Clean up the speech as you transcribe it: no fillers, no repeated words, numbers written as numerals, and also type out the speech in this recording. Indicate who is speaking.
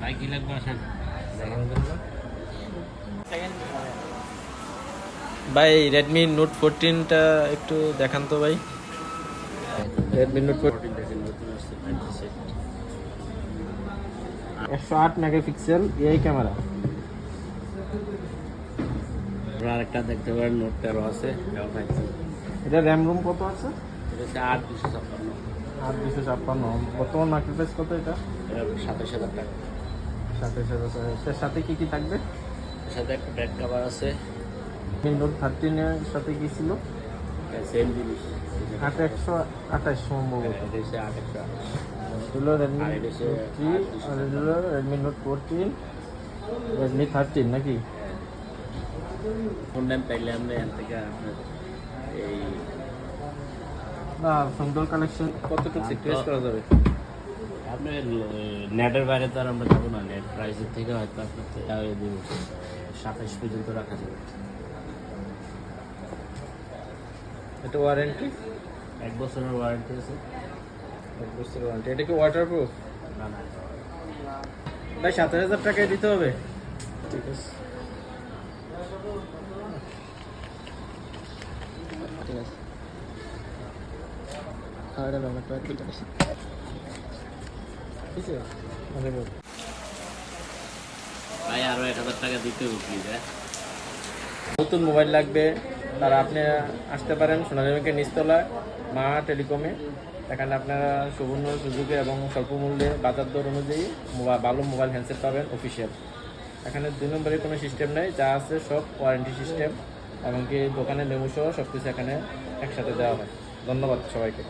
Speaker 1: ভাই কি লাগবে আসেন
Speaker 2: ভাই রেডমি নোট 14টা একটু দেখান তো ভাই। রেডমি নোট 14
Speaker 1: দেখেন নতুন আসছে
Speaker 2: 108 মেগাপিক্সেল এআই ক্যামেরা।
Speaker 1: আরেকটা দেখতে পারেন নোট 13 আছে এটাও 5G।
Speaker 2: এটা র্যাম রোম কত আছে?
Speaker 1: এটা হচ্ছে 8 256
Speaker 2: 8 256। বর্তমান মার্কেট প্রাইস কত এটা?
Speaker 1: এটা 27,000 টাকা।
Speaker 2: 27,000। এর সাথে কি কি থাকবে?
Speaker 1: এর সাথে একটা ব্যাক কভার আছে।
Speaker 2: নোট 13 এর সাথে কি ছিল?
Speaker 1: সেম জিনিস
Speaker 2: 8128 সম্ভবত।
Speaker 1: এটা হচ্ছে 828।
Speaker 2: হলো রেডমি
Speaker 1: আর এটা হচ্ছে
Speaker 2: 3 আর এটা হলো রেডমি নোট 14, রেডমি 13 নাকি?
Speaker 1: ফোন টাইম পাইলে আমরা এখান থেকে আপনার এই
Speaker 2: না সুন্দর কালেকশন কতটুকু সিক্রেট করা যাবে?
Speaker 1: আপনার নেটের বাইরে তো আর আমরা যাবো না, নেট প্রাইসের থেকে হয়তো আপনার 27 পর্যন্ত রাখা যাবে।
Speaker 2: এটা ওয়ারেন্টি?
Speaker 1: 1 বছরের ওয়ারেন্টি আছে।
Speaker 2: 1 বছরের ওয়ারেন্টি। এটা কি ওয়াটারপ্রুফ?
Speaker 1: না না,
Speaker 2: ভাই 7000 টাকায় দিতে হবে। ঠিক আছে ঠিক আছে। খাওয়াটা ব্যাপারটা ঠিক আছে। ঠিক আছে
Speaker 1: ভাই আরো 1000 টাকা দিতে হবে প্লিজ।
Speaker 2: নতুন মোবাইল লাগবে তারা আপনি আসতে পারেন সোনালী ব্যাংকের নিচতলায় মা টেলিকমে। এখানে আপনারা সুবর্ণ সুযোগে এবং স্বল্প মূল্যে বাজার দর অনুযায়ী ভালো মোবাইল হ্যান্ডসেট পাবেন অফিসিয়াল। এখানে 2 নম্বরের কোনো সিস্টেম নেই, যা আছে সব ওয়ারেন্টি সিস্টেম, এমনকি দোকানের মেমো সহ সব কিছু এখানে একসাথে দেওয়া হয়। ধন্যবাদ সবাইকে।